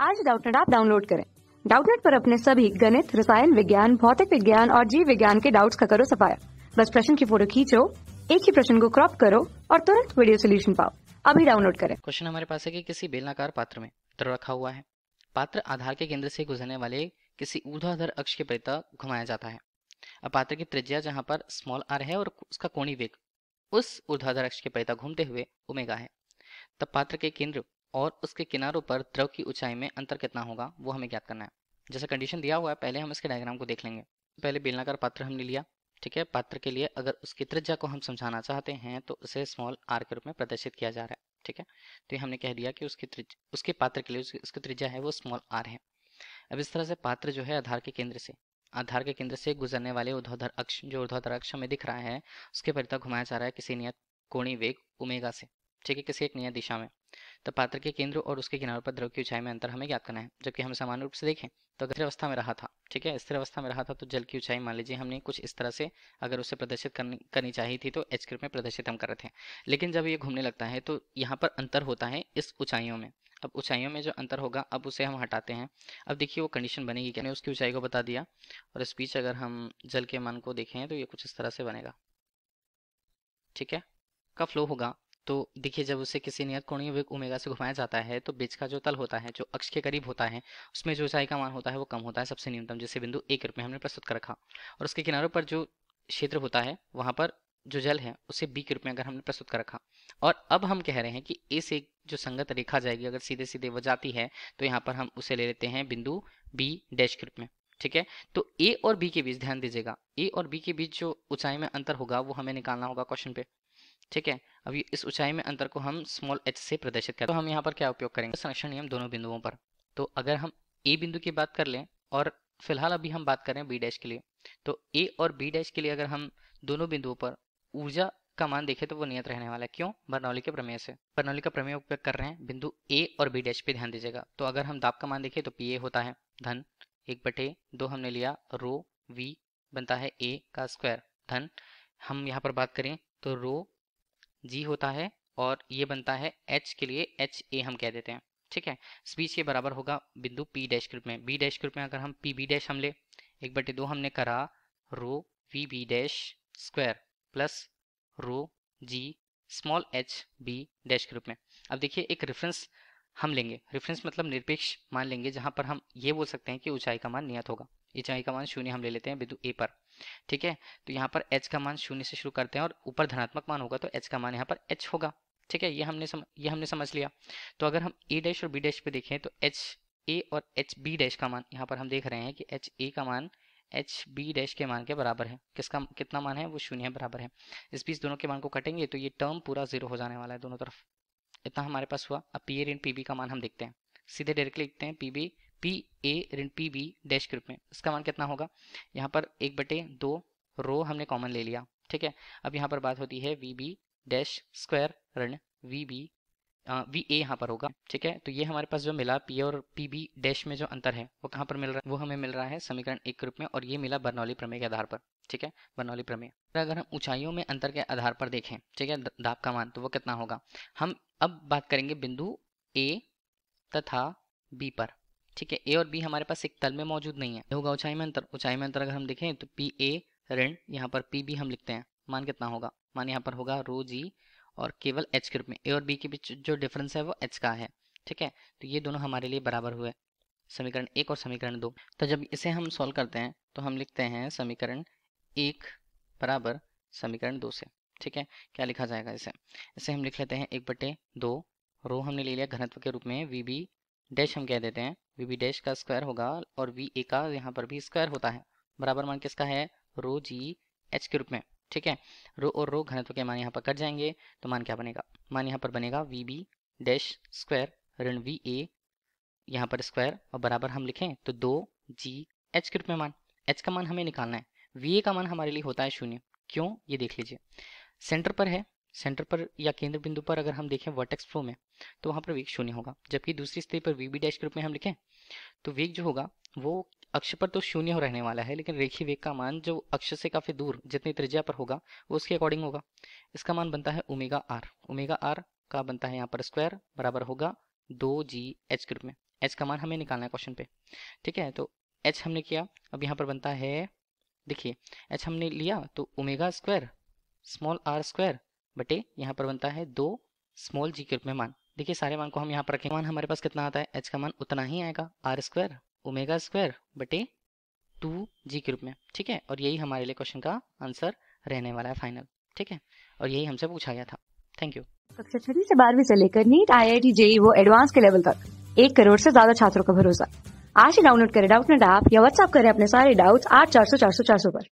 आज Doubtnut app download करें। Doubtnut पर अपने सभी गणित, रसायन विज्ञान, भौतिक विज्ञान और जीव विज्ञान के डाउट्स का करो सफाया। बस प्रश्न की फोटो खींचो, एक ही प्रश्न को क्रॉप करो और तुरंत वीडियो सोल्यूशन पाओ। अभी डाउनलोड करें। क्वेश्चन हमारे पास है कि किसी बेलनाकार पात्र में द्रव रखा हुआ है। पात्र आधार के केंद्र से गुजरने वाले किसी ऊर्ध्वाधर अक्ष के परितः घुमाया जाता है। अब पात्र की त्रिज्या जहां पर स्मॉल r है और उसका कोणीय वेग उस ऊर्ध्वाधर अक्ष के परितः घूमते हुए ओमेगा है। तब पात्र के केंद्र और उसके किनारों पर द्रव की ऊंचाई में अंतर कितना होगा वो हमें ज्ञात करना है। जैसा कंडीशन दिया हुआ है, पहले हम इसके डायग्राम को देख लेंगे। पहले बेलनाकार पात्र हमने लिया, ठीक है। पात्र के लिए अगर उसकी त्रिज्या को हम समझाना चाहते हैं तो उसे स्मॉल r के रूप में प्रदर्शित किया जा रहा है, ठीक है। तो ये हमने कह दिया कि उसके पात्र के लिए उसकी त्रिज्या है वो स्मॉल r है। अब इस तरह से पात्र जो है आधार के केंद्र से गुजरने वाले ऊर्ध्वाधर अक्ष, जो ऊर्ध्वाधर अक्ष हमें दिख रहा है, उसके परितः घुमाया जा रहा है किसी नियत कोणीय वेग ओमेगा से, ठीक है, किसी एक नियत दिशा में। तो पात्र के केंद्र और उसके किनारों पर द्रव की ऊंचाई में अंतर हमें ज्ञात करना है। जबकि हम सामान्य रूप से देखें तो अगर स्थिर अवस्था में रहा था, ठीक है, स्थिर अवस्था में रहा था तो जल की ऊंचाई मान लीजिए हमने कुछ इस तरह से अगर उसे प्रदर्शित करनी चाहिए थी तो एच के रूप में प्रदर्शित हम कर रहे थे। लेकिन जब ये घूमने लगता है तो यहाँ पर अंतर होता है इस ऊंचाइयों में। अब ऊंचाइयों में जो अंतर होगा अब उसे हम हटाते हैं। अब देखिए वो कंडीशन बनेगी क्या, उसकी ऊंचाई को बता दिया और इस बीच अगर हम जल के मान को देखें तो ये कुछ इस तरह से बनेगा, ठीक है, का फ्लो होगा। तो देखिए जब उसे किसी नियत कोणीय वेग ओमेगा से घुमाया जाता है तो बीच का जो तल होता है, जो अक्ष के करीब होता है, उसमें जो ऊंचाई का मान होता है वो कम होता है सबसे न्यूनतम, जिसे बिंदु ए के रूप में हमने प्रस्तुत कर रखा। और उसके किनारों पर जो क्षेत्र होता है वहां पर जो जल है उसे बी के रूप में अगर हमने प्रस्तुत कर रखा। और अब हम कह रहे हैं कि ए से जो संगत रेखा जाएगी अगर सीधे सीधे वो जाती है तो यहाँ पर हम उसे ले लेते हैं बिंदु बी डैश के रूप में, ठीक है। तो ए और बी के बीच ध्यान दीजिएगा, ए और बी के बीच जो ऊंचाई में अंतर होगा वो हमें निकालना होगा क्वेश्चन पे, ठीक है। अब इस ऊंचाई में अंतर को हम स्मॉल h से प्रदर्शित करें तो हम यहाँ पर क्या उपयोग करेंगे, संरक्षण नियम दोनों बिंदुओं पर। तो अगर हम ए बिंदु की बात कर लें और फिलहाल अभी हम बात करें बी डैश के लिए, तो ए और बी डैश के लिए अगर हम दोनों बिंदुओं पर ऊर्जा का मान देखें तो वो नियत रहने वाला है। क्यों? बर्नौली के प्रमेय से। बर्नौली का प्रमेय उपयोग कर रहे हैं बिंदु ए और बी डैश पे, ध्यान दीजिएगा। तो अगर हम दाब का मान देखें तो पी ए होता है धन 1/2 हमने लिया रो वी बनता है ए का स्क्वायर धन, हम यहाँ पर बात करें तो रो जी होता है और ये बनता है एच के लिए एच ए हम कह देते हैं, ठीक है। इस बीच ये बराबर होगा बिंदु पी डैश के रूप में। बी डैश के रूप में अगर हम पी बी डैश हम ले 1/2 हमने करा rho V B dash square plus rho G small H B dash के रूप में। अब देखिए एक रेफरेंस हम लेंगे, रेफरेंस मतलब निरपेक्ष मान लेंगे जहां पर हम ये बोल सकते हैं कि ऊंचाई का मान नियत होगा। ऊंचाई का मान 0 हम ले लेते हैं बिंदु ए पर, ठीक है। तो यहाँ पर h का मान 0 से शुरू करते हैं और ऊपर धनात्मक मान होगा तो h का मान यहाँ पर h होगा, ठीक है। ये हमने समझ लिया। तो अगर हम a डैश और b डैश पे देखें तो h a और h b डैश का मान यहाँ पर हम देख रहे हैं कि h a का मान h b डैश के मान के बराबर है। किसका कितना मान है वो 0 बराबर है। इस बीच दोनों के मान को कटेंगे तो ये टर्म पूरा 0 हो जाने वाला है दोनों तरफ। इतना हमारे पास हुआ। अब पी ए ऋण पी बी का मान हम देखते हैं, सीधे डायरेक्टली लिखते हैं पी ए ऋण पी बी डैश के रूप में। इसका मान कितना होगा, यहाँ पर 1/2 रो हमने कॉमन ले लिया, ठीक है। अब यहाँ पर बात होती है वी बी डैश स्क्वायर ऋण वी बी वी ए यहाँ पर होगा, ठीक है। तो ये हमारे पास जो मिला पी और पी बी डैश में जो अंतर है वो कहाँ पर मिल रहा है, वो हमें मिल रहा है समीकरण 1 के रूप में और ये मिला बर्नौली प्रमेय के आधार पर, ठीक है, बर्नौली प्रमेय। अगर हम ऊंचाइयों में अंतर के आधार पर देखें, ठीक है, दाब का मान तो वो कितना होगा। हम अब बात करेंगे बिंदु ए तथा बी पर, ठीक है। ए और बी हमारे पास एक तल में मौजूद नहीं है, होगा ऊंचाई में अंतर। ऊंचाई में अंतर अगर हम देखें तो पी ए ऋण यहाँ पर पी बी हम लिखते हैं, मान कितना होगा, मान यहाँ पर होगा रो जी और केवल एच के रूप में। ए और बी के बीच जो डिफरेंस है वो एच का है, ठीक है। तो ये दोनों हमारे लिए बराबर हुए, समीकरण 1 और समीकरण 2। तो जब इसे हम सॉल्व करते हैं तो हम लिखते हैं समीकरण 1 बराबर समीकरण 2 से, ठीक है। क्या लिखा जाएगा इसे हम लिख लेते हैं 1/2 रो हमने ले लिया घनत्व के रूप में, वी बी डैश हम कह देते हैं, वी बी डैश का स्क्वायर होगा और वी ए का यहाँ पर भी स्क्वायर होता है, बराबर मान किसका है रो जी एच के रूप में, ठीक है। रो और रो घनत्व के मान यहाँ पर कट जाएंगे तो मान क्या बनेगा, मान यहाँ पर बनेगा वी बी डैश स्क्वायर ऋण वी ए यहाँ पर स्क्वायर और बराबर हम लिखें तो 2g h के रूप में मान। h का मान हमें निकालना है, va का मान हमारे लिए होता है 0। क्यों, ये देख लीजिए, सेंटर पर है, सेंटर पर या केंद्र बिंदु पर अगर हम देखें वर्टेक्स फ्लो में तो वहां पर वेग 0 होगा। जबकि दूसरी स्थिति पर वी बी डैश के रूप में हम लिखें तो वेग जो होगा वो अक्ष पर तो 0 रहने वाला है, लेकिन रेखीय वेग का मान जो अक्ष से काफी दूर जितनी त्रिज्या पर होगा वो उसके अकॉर्डिंग होगा। इसका मान बनता है ओमेगा आर का बनता है यहाँ पर स्क्वायर बराबर होगा 2g h के रूप में। एच का मान हमें निकालना है क्वेश्चन पे। ठीक है, तो एच हमने किया। अब यहाँ पर बनता है, देखिए एच हमने लिया तो omega square small R square बटे यहाँ पर बनता है 2 स्मॉल जी के रूप में मान। देखिए सारे मान को हम यहाँ पर रखें, मान हमारे पास कितना आता है, एच का मान उतना ही आएगा, आर स्क्वायर ओमेगा स्क्वायर बटे 2 जी के रूप में। ठीक है, और यही हमारे लिए क्वेश्चन का आंसर रहने वाला है फाइनल। ठीक है, और यही हमसे पूछा गया था। Thank you. कक्षा 6 से 12वीं से लेकर नीट, IIT, JEE वो एडवांस के लेवल तक 1 करोड़ से ज्यादा छात्रों का भरोसा। आज ही डाउनलोड करें डाउटनेट ऐप या व्हाट्सएप करें अपने सारे डाउट्स 8400 400 400 पर।